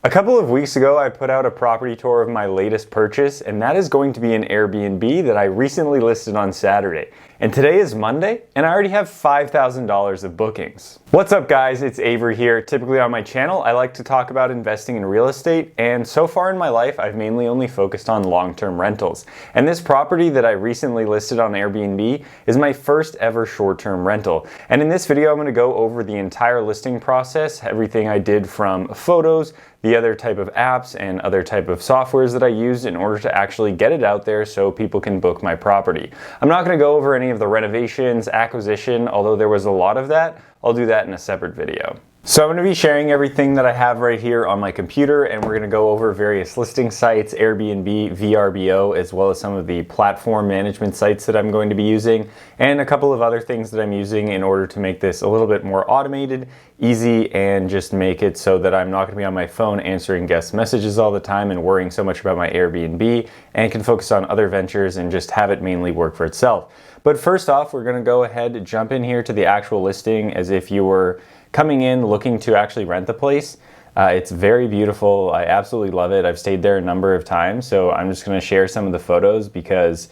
A couple of weeks ago, I put out a property tour of my latest purchase, and that is going to be an Airbnb that I recently listed on Saturday. And today is Monday, and I already have $5,000 of bookings. What's up, guys? It's Avery here. Typically on my channel, I like to talk about investing in real estate, and so far in my life, I've mainly only focused on long-term rentals. And this property that I recently listed on Airbnb is my first ever short-term rental. And in this video, I'm going to go over the entire listing process, everything I did from photos, the other type of apps and other type of softwares that I used in order to actually get it out there so people can book my property. I'm not going to go over any of the renovations, acquisition, although there was a lot of that. I'll do that in a separate video. So I'm going to be sharing everything that I have right here on my computer, and we're going to go over various listing sites, Airbnb, vrbo, as well as some of the platform management sites that I'm going to be using, and a couple of other things that I'm using in order to make this a little bit more automated, easy, and just make it so that I'm not going to be on my phone answering guest messages all the time and worrying so much about my Airbnb, and can focus on other ventures and just have it mainly work for itself. But first off, we're going to go ahead and jump in here to the actual listing as if you were coming in looking to actually rent the place. It's very beautiful. I absolutely love it. I've stayed there a number of times, so I'm just going to share some of the photos because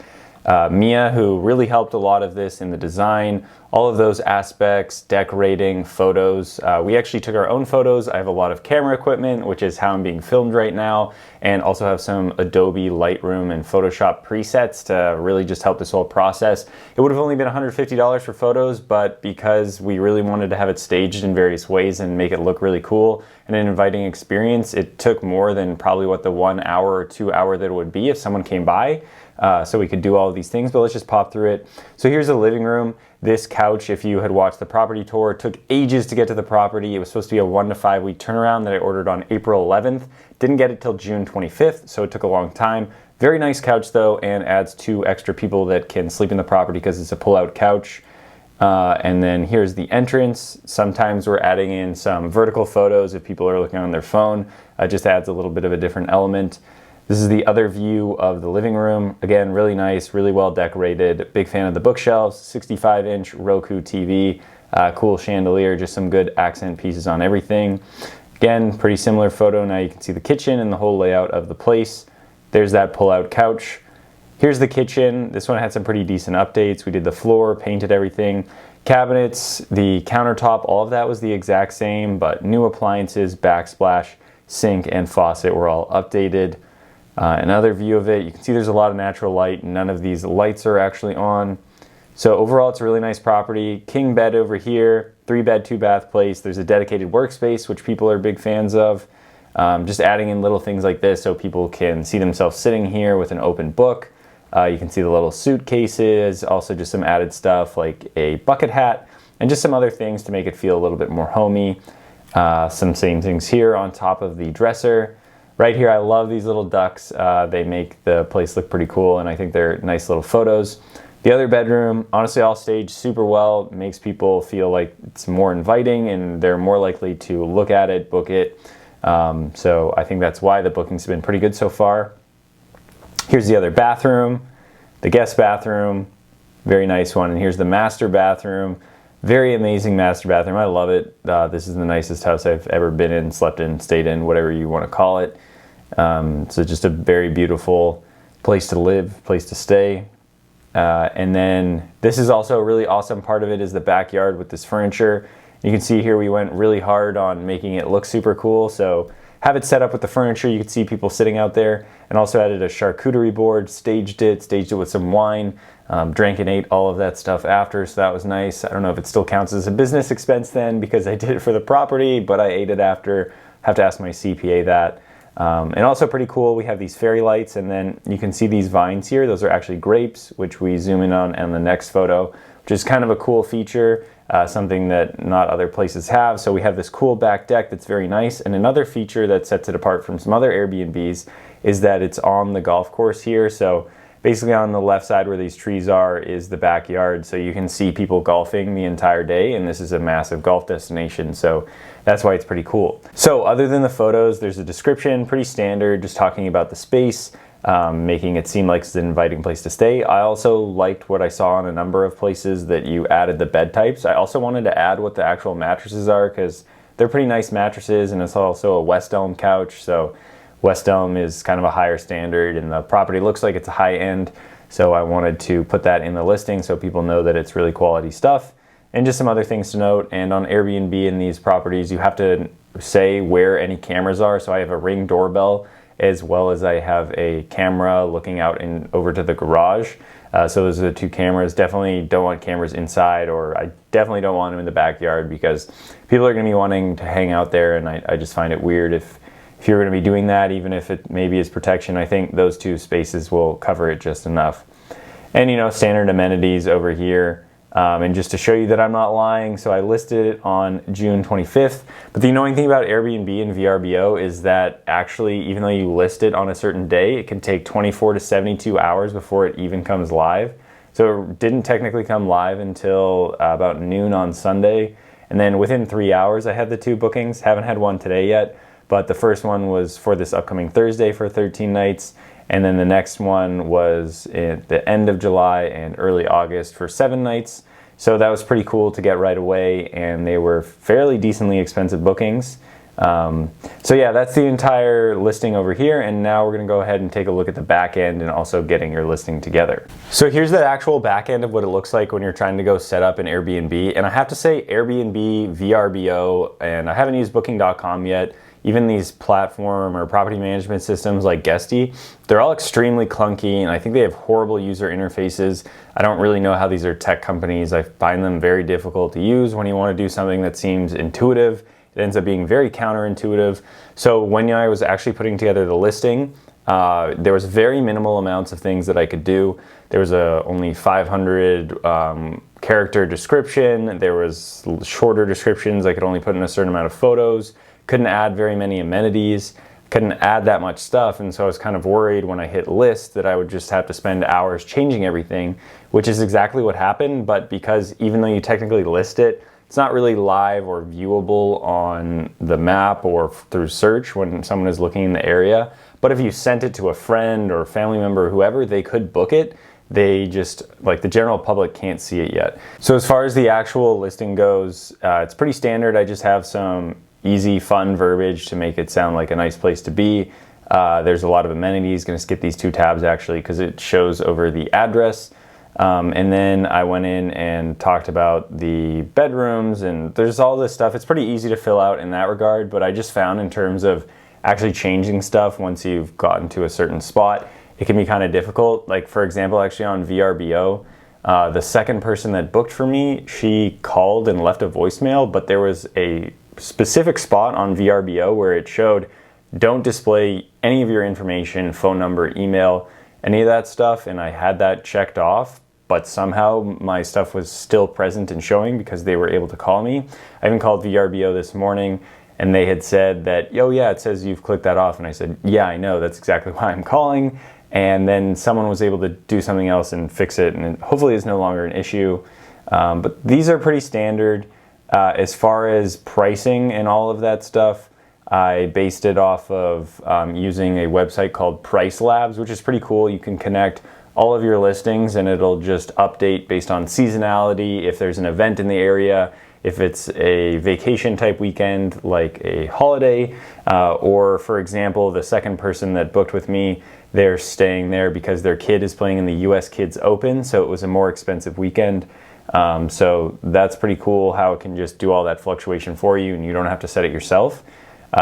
Mia, who really helped a lot of this in the design, all of those aspects, decorating, photos. We actually took our own photos. I have a lot of camera equipment, which is how I'm being filmed right now, and also have some Adobe Lightroom and Photoshop presets to really just help this whole process. It would have only been $150 for photos, but because we really wanted to have it staged in various ways and make it look really cool and an inviting experience, it took more than probably what the 1 hour or 2 hour that it would be if someone came by. So we could do all of these things, but let's just pop through it. So here's the living room. This couch, if you had watched the property tour, took ages to get to the property. It was supposed to be a 1 to 5 week turnaround that I ordered on April 11th. Didn't get it till June 25th, so it took a long time. Very nice couch though, and adds 2 extra people that can sleep in the property because it's a pull-out couch. And then here's the entrance. Sometimes we're adding in some vertical photos if people are looking on their phone. Just adds a little bit of a different element. This is the other view of the living room. Again, really nice, really well decorated. Big fan of the bookshelves, 65-inch Roku TV, cool chandelier, just some good accent pieces on everything. Again, pretty similar photo. Now you can see the kitchen and the whole layout of the place. There's that pull-out couch. Here's the kitchen. This one had some pretty decent updates. We did the floor, painted everything. Cabinets, the countertop, all of that was the exact same, but new appliances, backsplash, sink, and faucet were all updated. Another view of it, you can see there's a lot of natural light. None of these lights are actually on. So overall, it's a really nice property. King bed over here, 3-bed, 2-bath place. There's a dedicated workspace, which people are big fans of. Just adding in little things like this so people can see themselves sitting here with an open book. You can see the little suitcases, also just some added stuff like a bucket hat, and just some other things to make it feel a little bit more homey. Some same things here on top of the dresser. Right here, I love these little ducks. They make the place look pretty cool, and I think they're nice little photos. The other bedroom, honestly, all staged super well. It makes people feel like it's more inviting, and they're more likely to look at it, book it. So I think that's why the bookings have been pretty good so far. Here's the other bathroom, the guest bathroom, very nice one. And here's the master bathroom. Very amazing master bathroom. I love it. This is the nicest house I've ever been in, slept in, stayed in, whatever you want to call it. So just a very beautiful place to live, place to stay. And then this is also a really awesome part of it is the backyard with this furniture. You can see here we went really hard on making it look super cool. So have it set up with the furniture. You can see people sitting out there, and also added a charcuterie board, staged it with some wine, drank and ate all of that stuff after, so that was nice. I don't know if it still counts as a business expense then because I did it for the property, but I ate it after. Have to ask my CPA that. And also pretty cool, we have these fairy lights, and then you can see these vines here. Those are actually grapes, which we zoom in on the next photo, which is kind of a cool feature. Something that not other places have. So we have this cool back deck that's very nice. And another feature that sets it apart from some other Airbnbs is that it's on the golf course here. So basically on the left side where these trees are is the backyard. So you can see people golfing the entire day, and this is a massive golf destination. So that's why it's pretty cool. So other than the photos, there's a description, pretty standard, just talking about the space. Making it seem like it's an inviting place to stay. I also liked what I saw in a number of places that you added the bed types. I also wanted to add what the actual mattresses are because they're pretty nice mattresses, and it's also a West Elm couch. So West Elm is kind of a higher standard, and the property looks like it's a high end. So I wanted to put that in the listing so people know that it's really quality stuff. And just some other things to note. And on Airbnb in these properties, you have to say where any cameras are. So I have a Ring doorbell, as well as I have a camera looking out over to the garage. So those are the two cameras. Definitely don't want cameras inside, or I definitely don't want them in the backyard, because people are going to be wanting to hang out there, and I just find it weird if you're going to be doing that, even if it maybe is protection. I think those two spaces will cover it just enough. And standard amenities over here. And just to show you that I'm not lying, so I listed it on June 25th. But the annoying thing about Airbnb and vrbo is that actually, even though you list it on a certain day, it can take 24 to 72 hours before it even comes live. So it didn't technically come live until about noon on Sunday. And then within 3 hours, I had the two bookings. Haven't had one today yet, but the first one was for this upcoming Thursday for 13 nights. And then the next one was at the end of July and early August for 7 nights. So that was pretty cool to get right away, and they were fairly decently expensive bookings. So yeah, that's the entire listing over here, and now we're going to go ahead and take a look at the back end and also getting your listing together. So here's the actual back end of what it looks like when you're trying to go set up an Airbnb. And I have to say, Airbnb, vrbo, and I haven't used booking.com yet. Even these platform or property management systems like Guesty, they're all extremely clunky, and I think they have horrible user interfaces. I don't really know how these are tech companies. I find them very difficult to use when you want to do something that seems intuitive. It ends up being very counterintuitive. So when I was actually putting together the listing, there was very minimal amounts of things that I could do. There was only 500 character description. There was shorter descriptions. I could only put in a certain amount of photos. Couldn't add very many amenities, couldn't add that much stuff, and so I was kind of worried when I hit list that I would just have to spend hours changing everything, which is exactly what happened. But because even though you technically list it, it's not really live or viewable on the map or through search when someone is looking in the area. But if you sent it to a friend or family member or whoever, they could book it. They just, like, the general public can't see it yet. So as far as the actual listing goes, it's pretty standard. I just have some easy, fun verbiage to make it sound like a nice place to be. There's a lot of amenities. Going to skip these two tabs actually because it shows over the address. And then I went in and talked about the bedrooms, and there's all this stuff. It's pretty easy to fill out in that regard, but I just found in terms of actually changing stuff once you've gotten to a certain spot, it can be kind of difficult. Like, for example, actually on vrbo, the second person that booked for me, she called and left a voicemail, but there was a specific spot on vrbo where it showed don't display any of your information, phone number, email, any of that stuff, and I had that checked off, but somehow my stuff was still present and showing because they were able to call me. I even called vrbo this morning, and they had said that, oh yeah, it says you've clicked that off, and I said, yeah, I know, that's exactly why I'm calling. And then someone was able to do something else and fix it, and hopefully it's no longer an issue. But these are pretty standard. As far as pricing and all of that stuff, I based it off of using a website called Price Labs, which is pretty cool. You can connect all of your listings and it'll just update based on seasonality, if there's an event in the area, if it's a vacation type weekend like a holiday, or for example, the second person that booked with me, they're staying there because their kid is playing in the US Kids Open, so it was a more expensive weekend. So that's pretty cool how it can just do all that fluctuation for you and you don't have to set it yourself.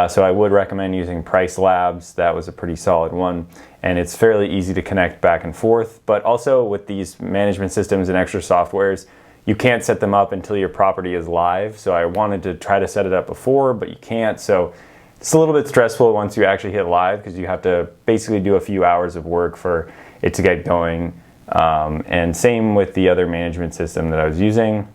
So I would recommend using Price Labs. That was a pretty solid one, and it's fairly easy to connect back and forth. But also with these management systems and extra softwares, you can't set them up until your property is live. So I wanted to try to set it up before, but you can't. So it's a little bit stressful once you actually hit live because you have to basically do a few hours of work for it to get going. And same with the other management system that I was using.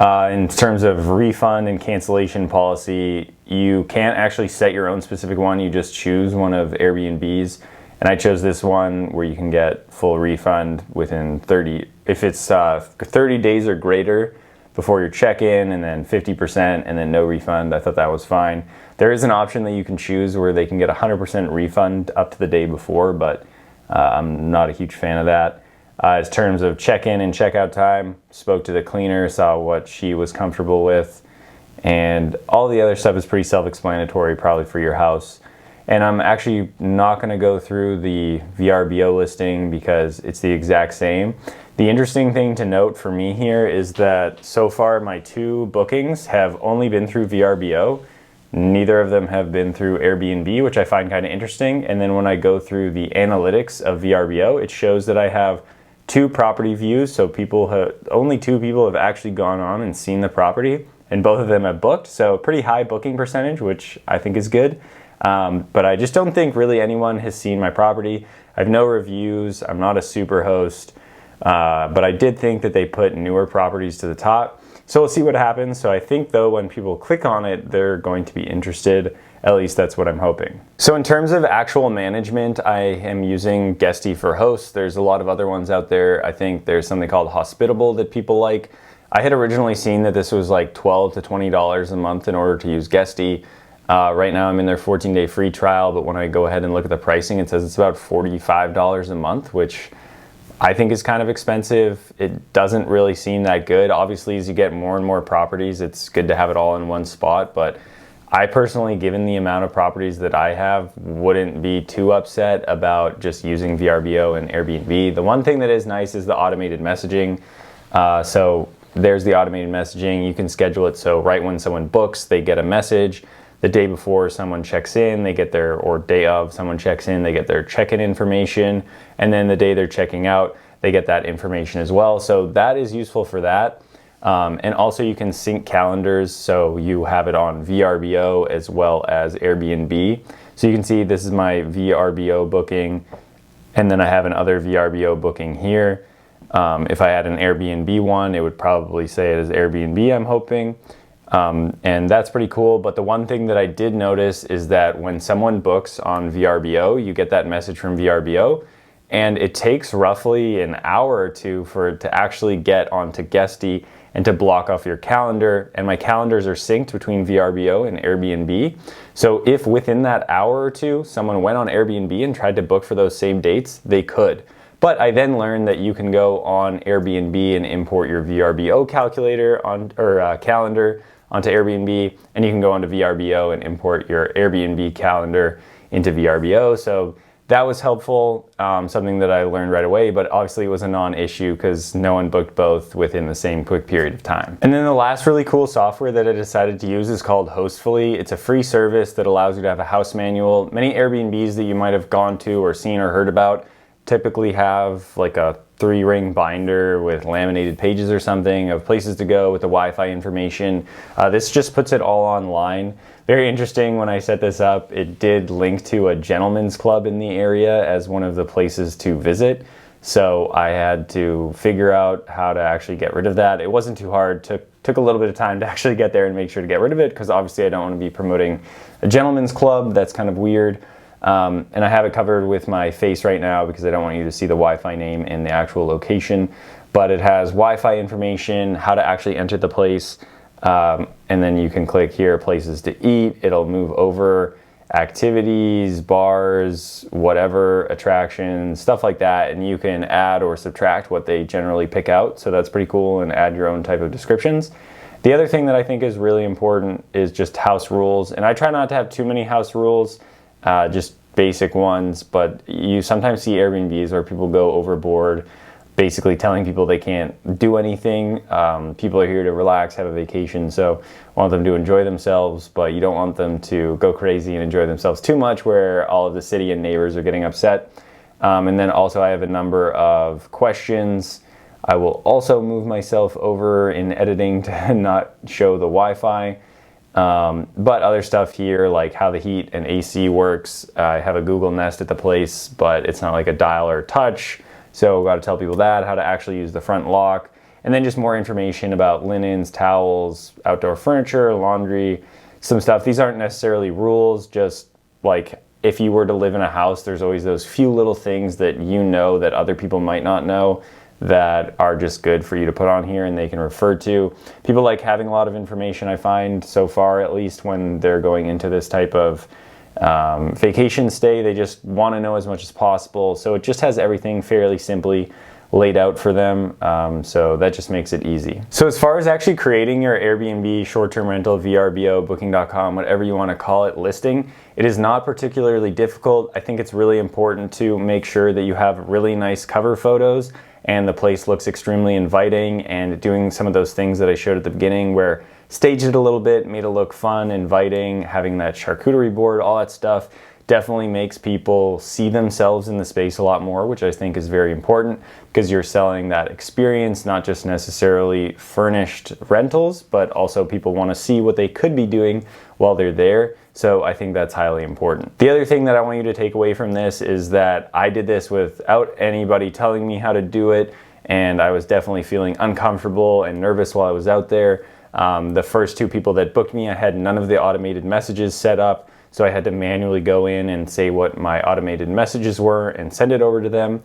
In terms of refund and cancellation policy, you can't actually set your own specific one. You just choose one of Airbnb's. And I chose this one where you can get full refund within 30, if it's 30 days or greater before your check-in, and then 50% and then no refund. I thought that was fine. There is an option that you can choose where they can get 100% refund up to the day before, but I'm not a huge fan of that. In terms of check-in and check-out time, spoke to the cleaner, saw what she was comfortable with. and all the other stuff is pretty self-explanatory probably for your house. And I'm actually not going to go through the VRBO listing because it's the exact same. The interesting thing to note for me here is that so far my 2 bookings have only been through VRBO. Neither of them have been through Airbnb, which I find kind of interesting. And then when I go through the analytics of VRBO, it shows that I have 2 property views. So only 2 people have actually gone on and seen the property, and both of them have booked. So pretty high booking percentage, which I think is good. But I just don't think really anyone has seen my property. I have no reviews. I'm not a super host. But I did think that they put newer properties to the top. So we'll see what happens. So I think though when people click on it, they're going to be interested. At least that's what I'm hoping. So in terms of actual management, I am using Guesty for hosts. There's a lot of other ones out there. I think there's something called Hospitable that people like. I had originally seen that this was like $12 to $20 a month in order to use Guesty. Right now I'm in their 14-day free trial, but when I go ahead and look at the pricing, it says it's about $45 a month, which I think is kind of expensive. It doesn't really seem that good. Obviously, as you get more and more properties, it's good to have it all in one spot, but I personally, given the amount of properties that I have, wouldn't be too upset about just using VRBO and Airbnb. The one thing that is nice is the automated messaging. So there's the automated messaging. You can schedule it so right when someone books, they get a message. The day before someone checks in, they get or day of someone checks in, they get their check-in information. And then the day they're checking out, they get that information as well. So that is useful for that. And also you can sync calendars, so you have it on VRBO as well as Airbnb. So you can see this is my VRBO booking, and then I have another VRBO booking here. If I had an Airbnb one, it would probably say it as Airbnb, I'm hoping. And that's pretty cool. But the one thing that I did notice is that when someone books on VRBO, you get that message from VRBO, and it takes roughly an hour or 2 for it to actually get onto Guesty and to block off your calendar. And my calendars are synced between VRBO and Airbnb. So if within that hour or 2, someone went on Airbnb and tried to book for those same dates, they could. But I then learned that you can go on Airbnb and import your VRBO calculator calendar onto Airbnb, and you can go onto VRBO and import your Airbnb calendar into VRBO. So that was helpful, something that I learned right away, but obviously it was a non-issue because no one booked both within the same quick period of time. And then the last really cool software that I decided to use is called Hostfully. It's a free service that allows you to have a house manual. Many Airbnbs that you might have gone to or seen or heard about typically have like a 3-ring binder with laminated pages or something of places to go with the Wi-Fi information. This just puts it all online. Very interesting, when I set this up, it did link to a gentleman's club in the area as one of the places to visit. So I had to figure out how to actually get rid of that. It wasn't too hard. Took a little bit of time to actually get there and make sure to get rid of it, because obviously I don't want to be promoting a gentleman's club. That's kind of weird. And I have it covered with my face right now because I don't want you to see the Wi-Fi name and the actual location. But it has Wi-Fi information, how to actually enter the place, and then you can click here, places to eat. It'll move over activities, bars, whatever, attractions, stuff like that, and you can add or subtract what they generally pick out. So that's pretty cool, and add your own type of descriptions. The other thing that I think is really important is just house rules, and I try not to have too many house rules. Just basic ones, but you sometimes see Airbnbs where people go overboard, basically telling people they can't do anything. People are here to relax, have a vacation, so want them to enjoy themselves, but you don't want them to go crazy and enjoy themselves too much where all of the city and neighbors are getting upset. And then also I have a number of questions. I will also move myself over in editing to not show the Wi-Fi. But other stuff here, like how the heat and AC works. I have a Google Nest at the place, but it's not like a dial or touch. So I've got to tell people that, how to actually use the front lock. And then just more information about linens, towels, outdoor furniture, laundry, some stuff. These aren't necessarily rules, just like if you were to live in a house, there's always those few little things that you know that other people might not know that are just good for you to put on here and they can refer to. People like having a lot of information, I find, so far at least, when they're going into this type of vacation stay. They just want to know as much as possible. So it just has everything fairly simply laid out for them, so that just makes it easy. So as far as actually creating your Airbnb, short-term rental, VRBO, booking.com, whatever you want to call it, listing, it is not particularly difficult. I think it's really important to make sure that you have really nice cover photos and the place looks extremely inviting, and doing some of those things that I showed at the beginning where staged it a little bit, made it look fun, inviting, having that charcuterie board, all that stuff definitely makes people see themselves in the space a lot more, which I think is very important because you're selling that experience, not just necessarily furnished rentals, but also people want to see what they could be doing while they're there. So I think that's highly important. The other thing that I want you to take away from this is that I did this without anybody telling me how to do it, and I was definitely feeling uncomfortable and nervous while I was out there. The first 2 people that booked me, I had none of the automated messages set up. So I had to manually go in and say what my automated messages were and send it over to them.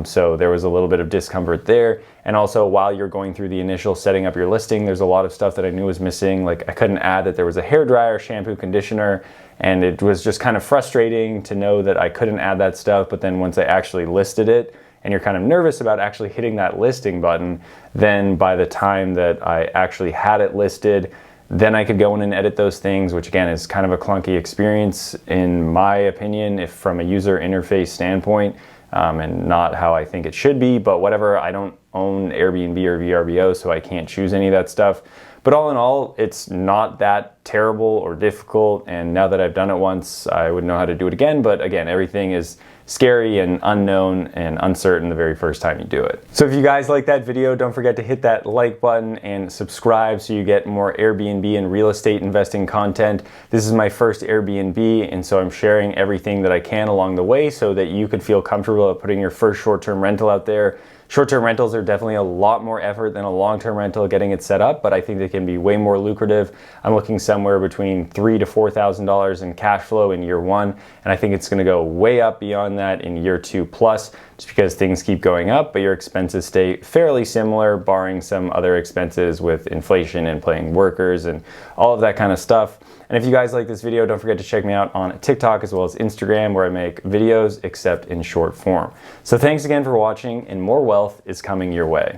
So there was a little bit of discomfort there. And also while you're going through the initial setting up your listing, there's a lot of stuff that I knew was missing. Like I couldn't add that there was a hairdryer, shampoo, conditioner, and it was just kind of frustrating to know that I couldn't add that stuff. But then once I actually listed it, and you're kind of nervous about actually hitting that listing button, then by the time that I actually had it listed, then I could go in and edit those things, which again is kind of a clunky experience in my opinion, if from a user interface standpoint, and not how I think it should be, but whatever. I don't own Airbnb or VRBO, so I can't choose any of that stuff. But all in all, it's not that terrible or difficult, and now that I've done it once, I would know how to do it again. But again, everything is scary and unknown and uncertain the very first time you do it. So if you guys like that video, don't forget to hit that like button and subscribe so you get more Airbnb and real estate investing content. This is my first Airbnb, and so I'm sharing everything that I can along the way so that you could feel comfortable at putting your first short-term rental out there. Short-term rentals are definitely a lot more effort than a long-term rental getting it set up, but I think they can be way more lucrative. I'm looking somewhere between $3,000 to $4,000 in cash flow in year 1, and I think it's going to go way up beyond that in year 2 plus, just because things keep going up, but your expenses stay fairly similar, barring some other expenses with inflation and paying workers and all of that kind of stuff. And if you guys like this video, don't forget to check me out on TikTok as well as Instagram, where I make videos except in short form. So thanks again for watching, and more wealth is coming your way.